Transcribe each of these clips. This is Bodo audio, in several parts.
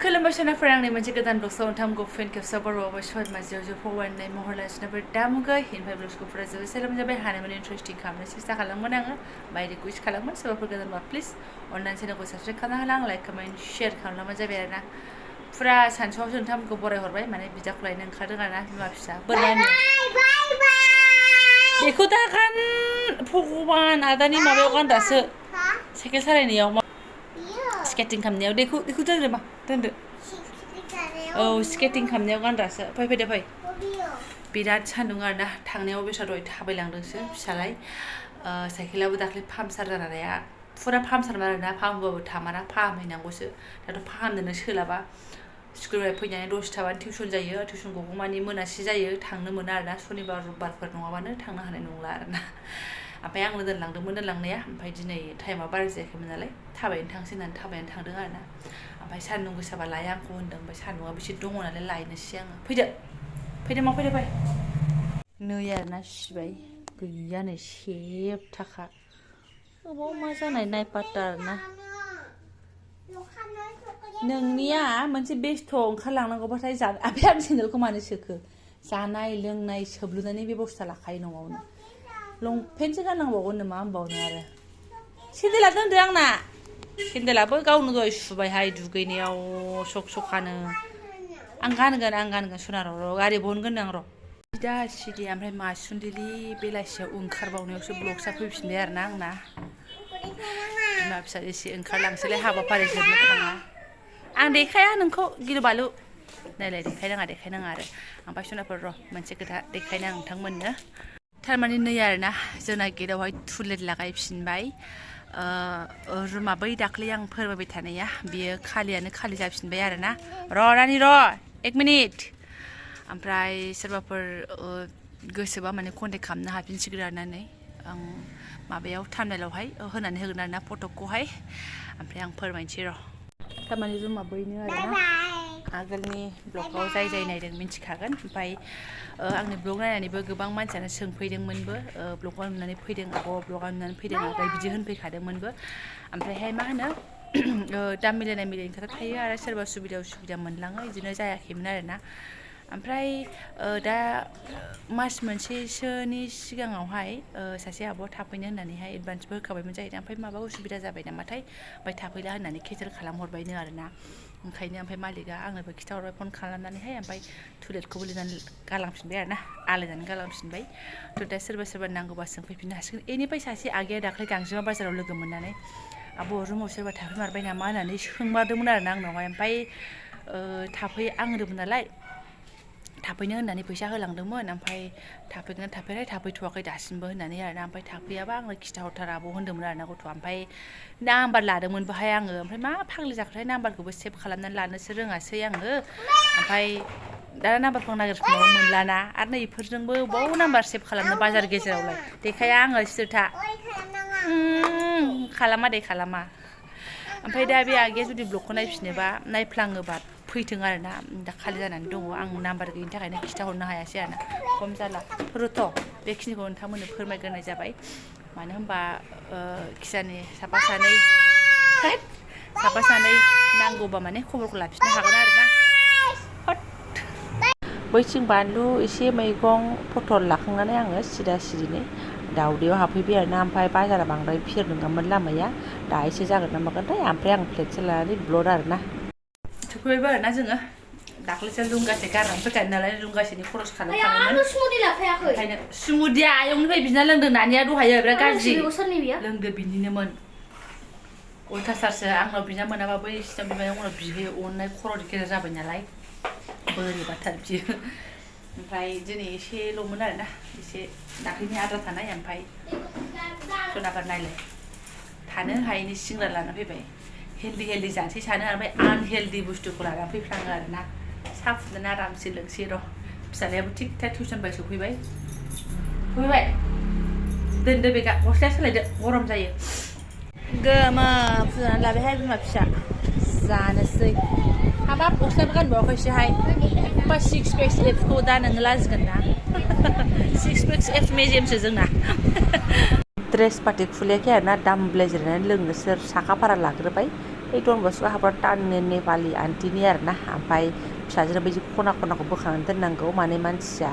खुलुमबाय सोनाफोर आंनि मोनसे गोदान ब्लगसआव नोंथांमोनखौ फिन खेबसेबाव बर'आवबो सद माजियाव जौफावनाय महर लासिनोफोर दामुगै हिनफाय ब्लग्सखौ फुरा जोबोद सोलोंजाबाय हानायमानि इन्टारेस्टिं खालामनो सेस्था खालामोन आङो बाय रिकुवेस्ट खालामोन सोरबाफोर गोदानबा प्लिज अननानै चेनेलखौ साबस्क्राइब खालामना होलां लाइक कमेन्ट शेयार खालामलांबानो जाबाय आरोना फुरा सानसुआवसो नोंथांमोनखौ बरायहरबाय माने बिदाखौ लायनो ओंखारदों आरोना बिमा फिसा बोरमानि बेखौ दा गान भगबान आदानि माबायाव गानदासो साइकेल सालायनायाव स्केटिं खालामनायाव बेखौ दोनदो मा दोनदो औ स्केटिं खालामनायाव गानग्रासो फैदो फै बिराद सान्दुं आरोना थांनायाव बेसा दहाय थाबायलांदोंसो फिसालाय साइकेलाबो दाख्लै पामसार जानानै फुरा पामसार आरोना फाहामबाबो थामारा फाहामहैनांगौसो दाथ' फाहामनोनो सोलाबा स्कुलनिफ्राय फैनानै 10:00 टिउसन जायो टिउसन गगौमानि मोनासि जायो थांनो मोना आरोना सनिबार रबिबारफोर नङाबानो थांनो हानाय नंला आरोना ओमफ्राय आंनो दोनलांदोंमोन दोनलांनाया ओमफ्राय दिनै टाइमा बारा जायाखैमोन नालाय थाबायनो थांसै होननानै थाबायनो थांदों आरोना ओमफ्राय सान्दुं गोसाबा लाया आंखौ होनदों ओमफ्राय सान्दुंआबो एसे दङ नालाय लायनोसै आङो फैदो मा फैदो फै नै आरोना सिबाय गैया नै सेबथाखा अबाव मा जानाय नायपात्ता आरोना नोंनिया मोनसे बेस्थ' ओंखारलांनांगौबाथाय ओमफ्राय आं सेन्देलखौ मानो सोखो जानाय लोंनाय सोबलुनायनि बेबस्था लाखायो न'आवनो लंपेन्टसो गाननांबावगोन मा होनबावनो आरो सेन्देला दोनदो आंना सेन्देलाबो गावनो दहाय सुबायहाय दुगैनायाव सक सकानो आं गानगोन सनार' गारि बहनगोन आं र' सिदा सिदि ओमफ्राय मासुन्दिलि बेलासियाव ओंखारबावनायावसो ब्लगसा फैफिनबाय आरोना आंना बिमा फिसा एसे ओंखारलांसैलाय हाबाफारि जोबनो थाङा आं देखाया नोंखौ गिलु बालु नायलाय देखायनाङा आरो ओमफ्राय सनाफोर र' मोनसे खोथा देखायनो आं नोंथांमोननो थारमाने नै आरोना जोंना गेटआवहाय टुलेट लागायफिनबाय रुमा बै दाख्लै आं फोरमायबाय थानाया बियो खालि जाफिनबाय आरोना नानि र' 1 मिनिट ओमफ्राय सोरबाफोर गोसोबा माने कन्टेक्ट खालामनो हाफिनसिगोन आरोना नै आं माबायाव थामनेलावहाय होनानै होगोन आरोना फटकखौहाय ओमफ्राय आं फोरमायनोसै र' थारमाने रुमा बैनो आरोना आगोलनि ब्लगाव जाय नायदों मिन्थिखागोन ओमफ्राय आंनि ब्लग नायनानैबो गोबां मानसियानो सोंफैदोंमोनबो ब्लगाव नुनानै फैदों आब' ब्लगाव नुनानै फैदों ओमफ्राय बिदि होनफैखादोंमोनबो ओमफ्रायहाय मा होनो दाम मिलायनाय खोथा थायो आरो सोरबा सुबिदा मोनलाङो बिदिनो जायाखैमोन आरोना ओमफ्राय दा मास मोनसेसोनि सिगाङावहाय सासे आब'आ थाफैनो होननानैहाय एडभान्सबो होखाबायमोन जाहैदों ओमफ्राय माबा उसुबिदा जाबाय नामाथाय ओमफ्राय थाफैला होननानै केन्सेल खालामहरबायनो आरोना ओंखायनो ओमफ्राय मालिकआ आंनोबो खिथाहरबाय फन खालामनानैहाय ओमफ्राय टुलेटखौबो लिरनानै गालांफिनबाय आरोना आलायनानै गालांफिनबाय थ' दा सोरबा नांगौबा सोंफैफिननो हासिगोन बेनिफ्राय सासे आगैया दाख्लै गांजेमा बाजाराव लोगो मोननानै आब' रुमाव सोरबा थाफैमारबाय नामा होननानै सोंमारदोंमोन आरोना आंनावहाय ओमफ्राय आं होनदोंमोन नालाय थाफैनो होननानै फैसा होलांदोंमोन ओमफ्राय थाफैगोन थाफैथ'वाखै दासिमबो होननानै आरोना ओमफ्राय थाफैयाबा आंनो खिथाहरथार आब' होनदोंमोन आरोना गथ'आ ओमफ्राय नाम्बार लादोंमोन बाहाय आङो ओमफ्राय मा फाग्लि जाखोथाय नाम्बारखौबो सेभ खालामनानै लानोसो रोङासै आङो ओमफ्राय दा नाम्बारखौ आं नागिरफिनबाबो मोनलाना आरो नै इफोरजोंबो बबाव नाम्बार सेभ खालामनो बाजार गेजेरावलाय देखाया आङो सिथोरथा खालामा ओमफ्राय दा बे आगैया जुदि ब्लगखौ नायफिनोबा नायफ्लाङोबा फैथों आरोना दा खालि जानानै दङ आं नाम्बार गैयिनि थाखायनो खिथाहरनो हायासै आरोना खम जाला रुथ' बेखिनिखौ नोंथांमोननो फोरमायग्रोनाय जाबाय मानो होनबा खिजानि साफा सानै नांगौबा माने खबरखौ लाफिननो हागोन आरोना बैथिं बानलु एसे मैगं पटल लाखांनानै आङो सिदिनो दावदैयाव हाबफैबाय आरोना ओमफ्राय बाजारा बांद्राय भिर नङामोन लामाया दा एसे जागोन ना मागोनथाय ओमफ्राय आं प्लेटसे लानानै ब्लड आरोना सफैबायबो आरोना जोङो दाख्लैसो लुंगासे गारनानै फैखादों नालाय लुंगासेनि खरस खालामखादोंमोन ओंखायनो सुमुदिया आयंनिफ्राय बिना लोंदों नानिया दहायो बिराद गाज्रि लोंदो बिनिनोमोन अयथासारसो आंनाव बिना मोनाबा बै सिगां बिमायाव उनाव बिहोयो अननाय खर'नि गेजेर जाबाय नालाय बोरैबाथार बियो ओमफ्राय दिनै एसेल'मोन आरोना एसे दाख्लैनि आद्रा थानाय ओमफ्राय सनाफोर नायलाय थानो हायैनि सिंग्रा लाना फैबाय हेल्दि जानोसै सानो ओमफ्राय आनहेल्दि बुस्थुखौ लाना फैफ्लाङो आरोना साहा फुदुंना आरामसे लोंसै र' फिसालायाबो थिग थाक टिउसननिफ्राय सफैबाय दोनदो बे गस्लाया सोलायदो गरम जायो गोमो फुदुंनानै लाबायहाय बिमा फिसा जानोसै हाबाब गस्लाबो गानबावाखैसोहाय एखमबा 6 पेक्स एप्सखौ दा नोङो लाजिगोन ना 6 पेक्स एप्स मेजेमसो जोंना ड्रेस पार्टि खुलियाखै आरोना दामब्ले जिरायनानै लोंनोसो साखाफारा लाग्रोबाय ओइ डन बस्क'आ हाबा टाननो नेपालि आन्टिनि आरोना ओमफ्राय फिसाजोनो बिदि खना खनाखौ बोखांनानै दोननांगौ माने मानसिया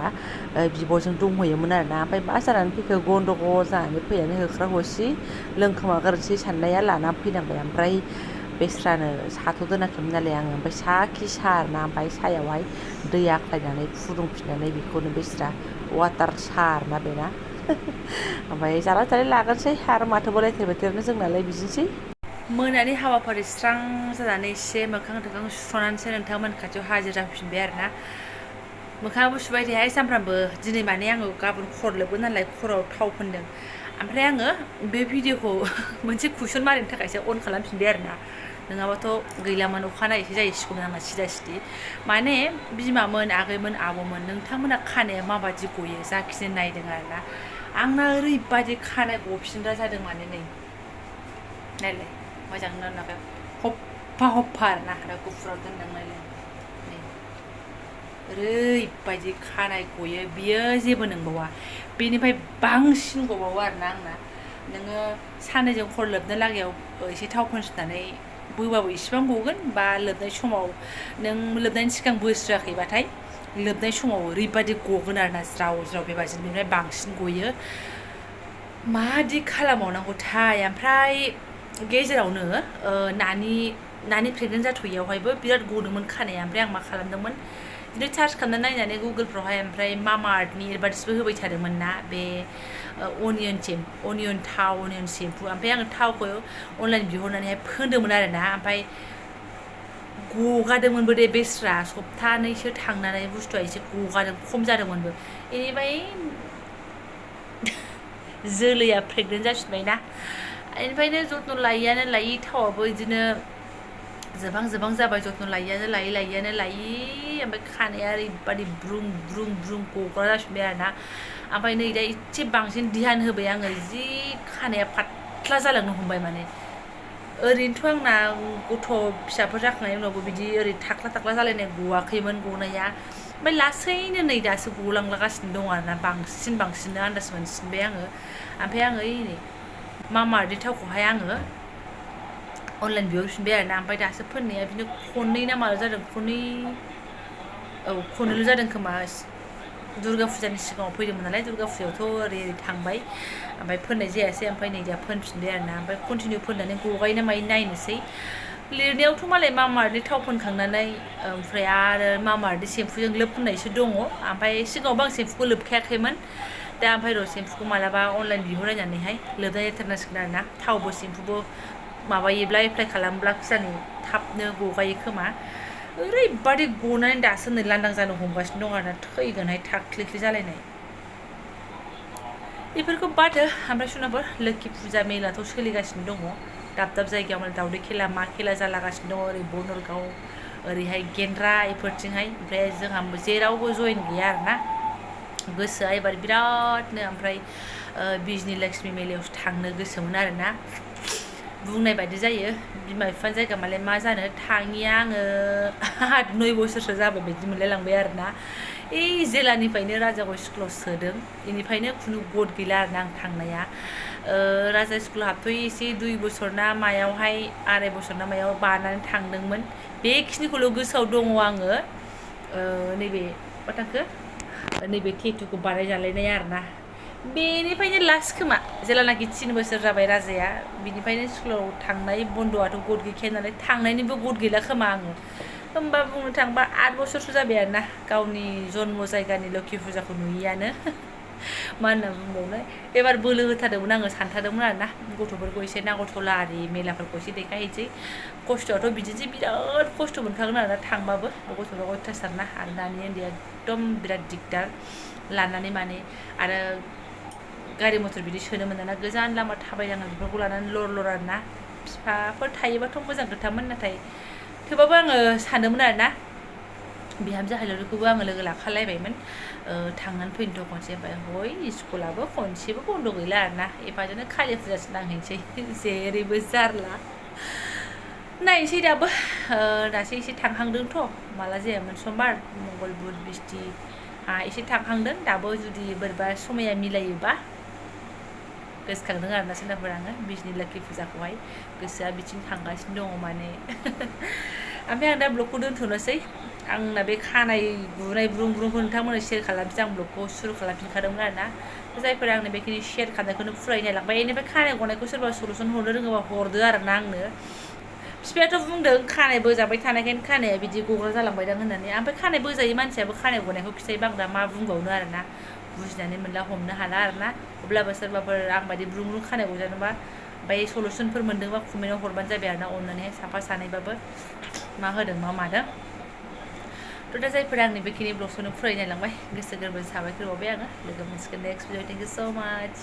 बिब'जों दंहैयोमोन आरोना ओमफ्राय मा जानानै फैखो गन्दगल जानानै फैनानै होख्रा हसि लोंखोमागारनोसै साननाया लाना फैनांबाय ओमफ्राय बेस्रानो साथ' दोनाखैमोन नालाय आङो ओमफ्राय साखि सारना ओमफ्राय सायावहाय दै आख्लायनानै फुदुंफिननानै बेखौनो बेस्रा वाटार सारना बेना ओमफ्राय जाला जालाय लागोनसै आरो माथो लेथेर बेथेरनो जोंनालाय बिदिनोसै मोनानि हाबाफारि स्रां जानानै एसे मोखां थोखां सुस्र'नानैसो नोंथांमोन खाथियाव हाजिर जाफिनबाय आरोना मोखाङाबो सुबाय थायाहाय सानफ्रामबो दिनै माने आङो गाबोन खर लोबगोन नालाय खरआव थाव फोनदों ओमफ्राय आङो बे भिडिअखौ मोनसे कुइसन मारिनो थाखायसो अन खालामफिनबाय आरोना नङाबाथ' गैलामोन अखानायैसो जायो सिखौनो आंना सिदा सिदि माने बिमामोन आगैमोन आब'मोन नोंथांमोना खानाया माबादि गयो जाखिनि नायदों आरोना आंना ओरैबादि खानाय गफिनग्रा जादों माने नै नायलाय मोजां नुनाखै हफ्फा हफ्फा आरोना आरो गुफुराव दोनदों नायलाय ओरैबायदि खानाय गयो बियो जेबो नंबावा बेनिफ्राय बांसिन गबावो आरोना आंना नोङो साननैजों खर लोबनो लागायाव एसे थाव फोनस्रिनानै बोबाबो इसेबां गगोन बा लोबनाय समाव नों लोबनायनि सिगां बोस्रायाखैबाथाय लोबनाय समाव ओरैबादि गगोन आरोना ज्राव ज्राव बेबादिनो बेनिफ्राय बांसिन गयो मादि खालामबावनांगौथाय ओमफ्राय गेजेरावनो नानि प्रेगनेन्ट जाथ'यैयावहायबो बिराद गदोंमोन खानाया ओमफ्राय आं मा खालामदोंमोन बिदिनो सार्च खालामनानै नायनानै गुगोलफ्रावहाय ओमफ्राय मामा आर्थनि एडभार्टाइसबो होबाय थादोंमोन ना बे अनियन थाव अनियन सेम्पु ओमफ्राय आङो थावखौ अनलाइन बिहरनानैहाय फोनदोंमोन आरोना ओमफ्राय गगादोंमोनबो दे बेस्रा सप्तानैसो थांनानै बुस्थुआ एसे गगादों खम जादोंमोनबो बेनिफ्राय जोलैया प्रेगनेन्ट जाफिनबायना बेनिफ्रायनो जत्न लायैयानो लायि थावआबो बिदिनो जोबां जाबाय जत्न लायैयानो लायि ओमफ्राय खानाया ओरैबादि ब्रुं गग्रा जाफिनबाय आरोना ओमफ्राय नै दा एसे बांसिन ध्यान होबाय आङो जि खानाया फाथ्ला जालांनो हमबाय माने ओरैनोथ' आंना गथ' फिसाफोर जाखांनायनि उनावबो बिदि ओरै थाख्ला जालायनाय गवाखैमोन गनाया ओमफ्राय लासैनो नै दासो गलांलागासिनो दं आरोना बांसिननो आन्दाज मोनसिनबाय आङो ओमफ्राय आङो नै मामा आर्थनि थावखौहाय आङो अनलाइन बिहरफिनबाय आरोना ओमफ्राय दासो फोननाया बिदिनो खननै ना माल जादों खननैल' जादों खोमा दुर्गा फुजानि सिगाङाव फैदोंमोन नालाय दुर्गा फुजायावथ' ओरै थांबाय ओमफ्राय फोननाय जायासै ओमफ्राय नै दा फोनफिनबाय आरोना ओमफ्राय कन्टिनिउ फोननानै गगायो ना मायो नायनोसै लिरनायावथ' मालाय मामा आर्थनि थाव फोनखांनानै ओमफ्राय आरो मामा आर्थनि सेम्पुजों लोब फोननायसो दङ ओमफ्राय सिगाङावबो आं सेम्पुखौ लोबखायाखैमोन दा ओमफ्राय र' सेम्पुखौ मालाबा अनलाइन बिहरनायनानैहाय लोबनाय जाथारनांसिगोन आरोना थावबो सेम्पुबो माबायोब्ला एप्लाइ खालामब्ला खिजानि थाबनो गगायो खोमा ओरैबादि गनानै दासो नै लांदां जानो हमगासिनो दं आरोना थैगोनहाय थाख्लिख्लि जालायनाय बेफोरखौ बादो ओमफ्राय सुनाफोर लोखि फुजा मेलाथ' सोलिगासिनो दङ दाब जायगायाव माने दावदै खेला मा खेला जालागासिनो दङ ओरै बनरगाव ओरैहाय गेन्द्रा बेफोरथिंहाय ओमफ्राय जोंहा जेरावबो जयेन गैया आरोना गोसोआ एबार बिरादनो ओमफ्राय बिजनि लक्ष्मी मेलायावसो थांनो गोसोमोन आरोना बुंनाय बायदि जायो बिमा बिफानि जायगा मालाय मा जानो थाङिया आङो 8-9 बोसोरसो जाबाय बायदि मोनलायलांबाय आरोना जेलानिफ्रायनो राजाखौ स्कुलाव सोदों बेनिफ्रायनो खुनु गद गैला आरोना आं थांनाया राजा स्कुलाव हाबथ'यै एसे 2 बोसोर ना मायावहाय 2.5 बोसोर ना मायाव बारनानै थांदोंमोन बेखिनिखौल' गोसोआव दङ आङो नैबे मा थांखो नैबे टेटुखौ बानायजालायनाय आरोना बेनिफ्रायनो लास्ट खोमा जेलानाखि 3 बोसोर जाबाय राजाया बिनिफ्रायनो स्कुलाव थांनाय बन्द'आथ' गद गैखाया नालाय थांनायनिबो गद गैला खोमा आङो होमबा बुंनो थाङोबा 8 बोसोरसो जाबाय आरोना गावनि जन्म जायगानि लोखि फुजाखौ नुयैयानो मा होनना बुंबावनो एबार बोलो होथारदोंमोन आङो सानथारदोंमोन आरोना गथ'फोरखौ एसे नागरथला आरि मेलाफोरखौ एसे देखायहैसै खस्थ'आथ' बिदिनोसै बिराद खस्थ' मोनखागोन आरोना थांबाबो गथ'फ्रा अयथासारना आरो दानि उन्दैया एकदम बिराद दिगदार लानानै माने आरो गारि मथर बिदि सोनो मोना गोजान लामा थाबायनाङो बेफोरखौ लानानै लर आरोना बिफाफोर थायोबाथ' मोजां खोथामोन नाथाय थेवबाबो आङो सानदोंमोन आरोना बिहामजो हायलरिखौबो आङो लोगो लाखालायबायमोन थांनानै फैनोथ' खनसे ओमफ्राय हय स्कुलाबो खनसेबो बन्द' गैला आरोना एबारजोंनो खालि फुजासो नांहैनोसै जेरैबो जारला नायनोसै दाबो दासो एसे थांहांदोंथ' माला जायामोन समबार मंगल बुध बिस्ति एसे थांहांदों दाबो जुदि बोरैबा समाया मिलायोबा गोसोखांदों आरोना सोरनाफोर आङो बिजनि लोखि फुजाखौहाय गोसोआ बिथिं थांगासिनो दङ माने ओमफ्राय आं दा ब्लगखौ दोनथ'नोसै आंना बे खानाय गुनाय ब्रुं ब्रुंखौ नोंथांमोननो शेयार खालामसै आं ब्लगखौ सुरु खालामफिनखादोंमोन आरोना जायफोर आंनो बेखिनि शेयार खालामनायखौनो फुरायै नायलांबाय बेनिफ्राय खानाय गनायखौ सोरबा सलुसन हरनो रोङोबा हरदो आरोना आंनो बिफायाथ' बुंदों खानाय बोजाबाय थानायखायनो खानाया बिदि गग्रा जालांबायदां होननानै ओमफ्राय खानाय बोजायै मानसियाबो खानाय गनायखौ खिथायोबा आं दा मा बुंबावनो आरोना बुजिनानै मोनला हमनो हाला आरोना अब्लाबो सोरबाफोर आं बायदि ब्रुं ब्रुं खानाय गजानोबा ओमफ्राय सलुसनफोर मोन्दोंबा कमेन्टआव हरबानो जाबाय आरोना अननानैहाय साफा सानैबाबो मा होदों मा मादों थ' दा जायफोर आंनि बेखिनि ब्लगखौनो फरायनायलांबाय गोसो गोरबोजों साबायखर बावबाय आङो लोगो मोनसिगोन नेक्स्ट भिडिअ थेंक इउ स' माच